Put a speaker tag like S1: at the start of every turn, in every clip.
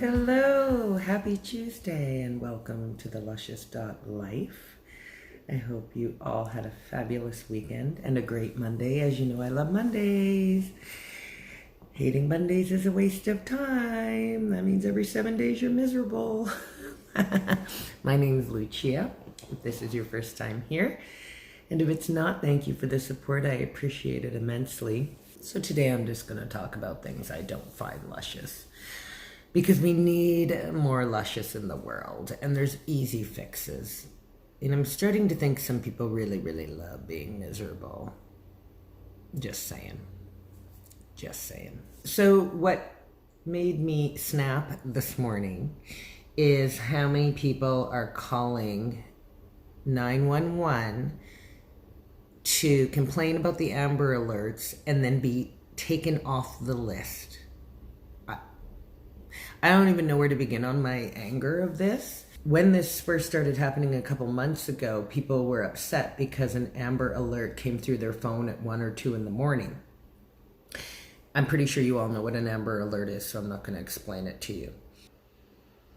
S1: Hello, happy Tuesday, and welcome to the luscious.life. I hope you all had a fabulous weekend and a great Monday. As you know, I love Mondays. Hating Mondays is a waste of time. That means every 7 days you're miserable. My name is Lucia. If this is your first time here, and if it's not, thank you for the support. I appreciate it immensely. So today I'm just going to talk about things I don't find luscious, because we need more luscious in the world, and there's easy fixes. And I'm starting to think some people really, really love being miserable. Just saying. Just saying. So what made me snap this morning is how many people are calling 911 to complain about the Amber Alerts and then be taken off the list. I don't even know where to begin on my anger of this. When this first started happening a couple months ago, people were upset because an Amber Alert came through their phone at 1 or 2 in the morning. I'm pretty sure you all know what an Amber Alert is, so I'm not going to explain it to you.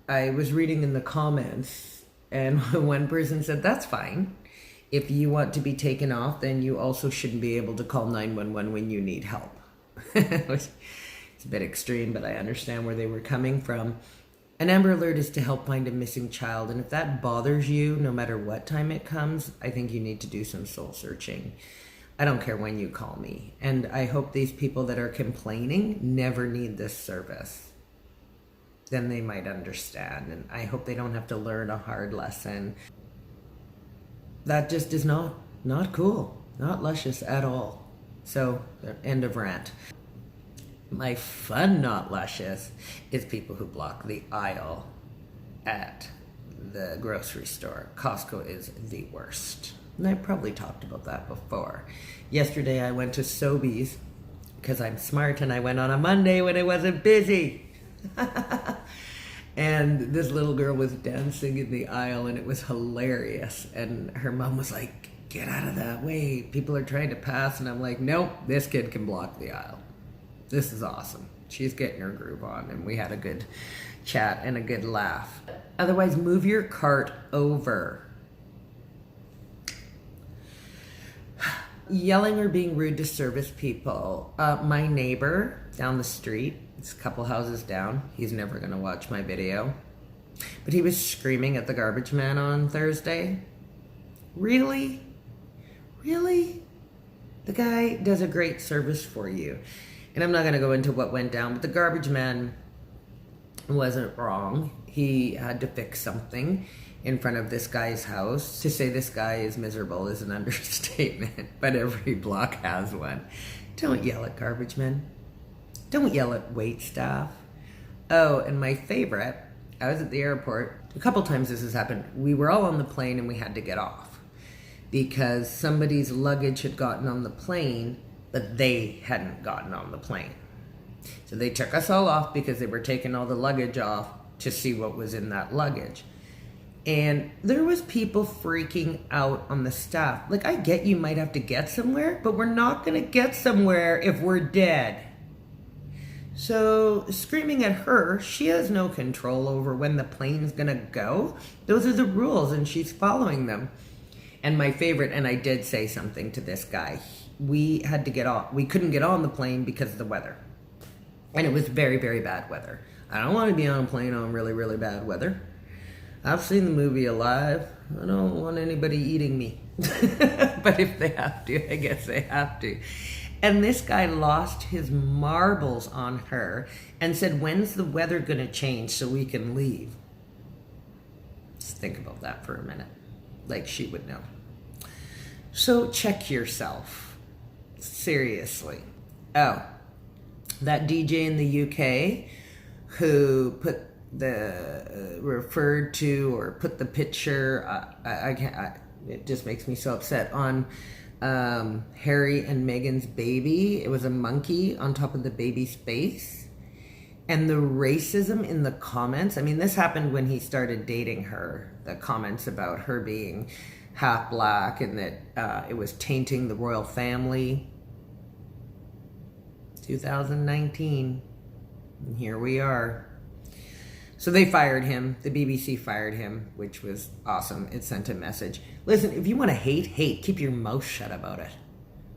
S1: I was reading in the comments, and one person said, that's fine. If you want to be taken off, then you also shouldn't be able to call 911 when you need help. It's a bit extreme, but I understand where they were coming from. An Amber Alert is to help find a missing child, and if that bothers you, no matter what time it comes, I think you need to do some soul searching. I don't care when you call me, and I hope these people that are complaining never need this service. Then they might understand, and I hope they don't have to learn a hard lesson. That just is not cool, not luscious at all. So, end of rant. My fun not luscious is people who block the aisle at the grocery store. Costco is the worst. And I probably talked about that before. Yesterday I went to Sobeys because I'm smart, and I went on a Monday when it wasn't busy. And this little girl was dancing in the aisle, and it was hilarious. And her mom was like, get out of that way. People are trying to pass. And I'm like, nope, this kid can block the aisle. This is awesome. She's getting her groove on, and we had a good chat and a good laugh. Otherwise, move your cart over. Yelling or being rude to service people. My neighbor down the street, it's a couple houses down, he's never gonna watch my video, but he was screaming at the garbage man on Thursday. Really? Really? The guy does a great service for you. And I'm not going to go into what went down, but the garbage man wasn't wrong. He had to fix something in front of this guy's house. To say this guy is miserable is an understatement, but every block has one. Don't yell at garbage men. Don't yell at wait staff. Oh, and my favorite, I was at the airport. A couple times this has happened. We were all on the plane and we had to get off because somebody's luggage had gotten on the plane, but they hadn't gotten on the plane. So they took us all off because they were taking all the luggage off to see what was in that luggage. And there was people freaking out on the staff. Like, I get you might have to get somewhere, but we're not going to get somewhere if we're dead. So screaming at her, she has no control over when the plane's going to go. Those are the rules, and she's following them. And my favorite, and I did say something to this guy, we had to get off. We couldn't get on the plane because of the weather. And it was very, very bad weather. I don't want to be on a plane on really, really bad weather. I've seen the movie Alive. I don't want anybody eating me. But if they have to, I guess they have to. And this guy lost his marbles on her and said, when's the weather going to change so we can leave? Just think about that for a minute. Like she would know. So check yourself. Seriously. Oh, that DJ in the UK who put the referred to or put the picture, I can't. It just makes me so upset, on Harry and Meghan's baby. It was a monkey on top of the baby's face, and the racism in the comments. I mean, this happened when he started dating her. The comments about her being half black and that it was tainting the royal family. 2019, and here we are. So they fired him. The BBC fired him, which was awesome. It sent a message. Listen, if you want to hate. Keep your mouth shut about it.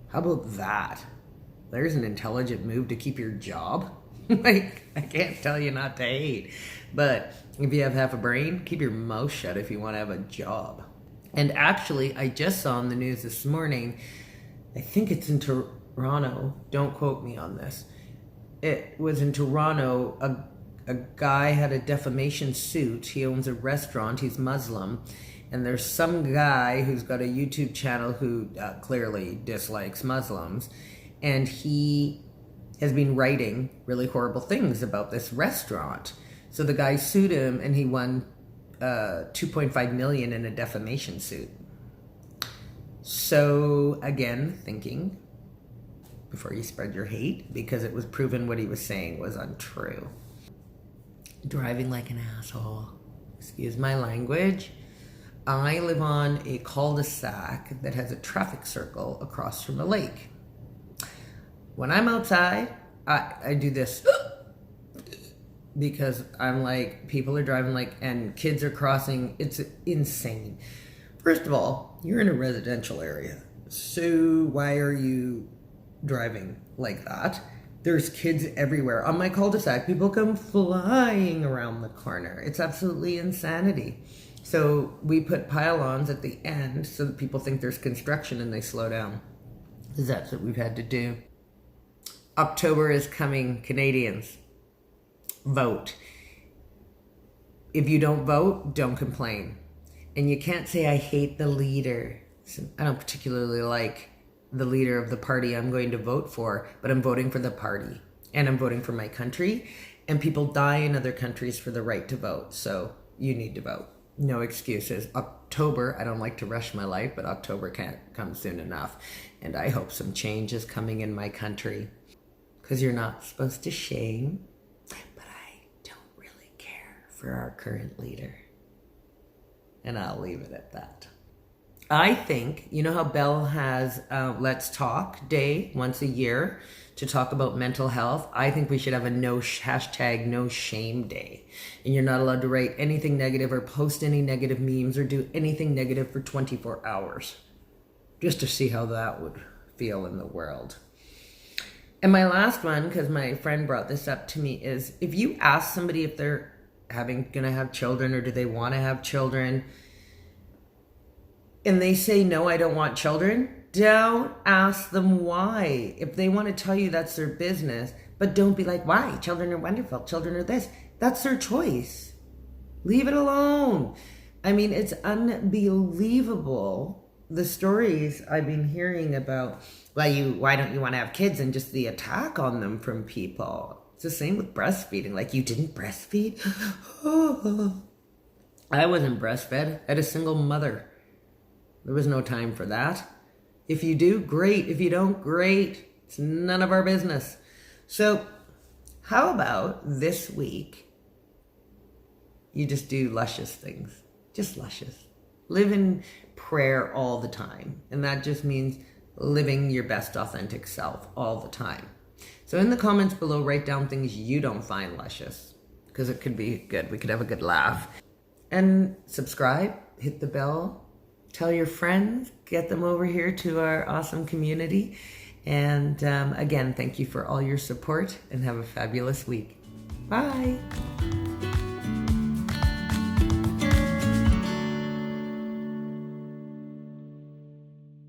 S1: How about that? There's an intelligent move to keep your job. Like, I can't tell you not to hate. But if you have half a brain, keep your mouth shut if you want to have a job. And actually, I just saw on the news this morning, I think it's in Toronto. Don't quote me on this. It was in Toronto. A guy had a defamation suit. He owns a restaurant. He's Muslim. And there's some guy who's got a YouTube channel who clearly dislikes Muslims. And he has been writing really horrible things about this restaurant. So the guy sued him and he won $2.5 million in a defamation suit. So again, thinking before you spread your hate, because it was proven what he was saying was untrue. Driving like an asshole. Excuse my language. I live on a cul-de-sac that has a traffic circle across from a lake. When I'm outside, I do this because I'm like, people are driving like, and kids are crossing. It's insane. First of all, you're in a residential area. So why are you driving like that? There's kids everywhere. On my cul-de-sac, people come flying around the corner. It's absolutely insanity. So we put pylons at the end so that people think there's construction and they slow down. Because that's what we've had to do. October is coming, Canadians. Vote. If you don't vote, don't complain. And you can't say, I hate the leader. So I don't particularly like the leader of the party I'm going to vote for, but I'm voting for the party. And I'm voting for my country. And people die in other countries for the right to vote. So you need to vote. No excuses. October, I don't like to rush my life, but October can't come soon enough. And I hope some change is coming in my country. Because you're not supposed to shame, but I don't really care for our current leader. And I'll leave it at that. I think, you know how Bell has Let's Talk Day once a year to talk about mental health? I think we should have a hashtag no shame day. And you're not allowed to write anything negative or post any negative memes or do anything negative for 24 hours. Just to see how that would feel in the world. And my last one, because my friend brought this up to me, is if you ask somebody if they're gonna have children or do they want to have children, and they say, no, I don't want children, don't ask them why. If they want to tell you, that's their business, but don't be like, why? Children are wonderful. Children are this. That's their choice. Leave it alone. I mean, it's unbelievable. The stories I've been hearing about, why don't you want to have kids, and just the attack on them from people. It's the same with breastfeeding. Like, you didn't breastfeed? I wasn't breastfed. I had a single mother. There was no time for that. If you do, great. If you don't, great. It's none of our business. So how about this week, you just do luscious things. Just luscious. Live in prayer all the time. And that just means living your best authentic self all the time. So in the comments below, write down things you don't find luscious, because it could be good. We could have a good laugh. And subscribe, hit the bell, tell your friends, get them over here to our awesome community. And again, thank you for all your support and have a fabulous week. Bye.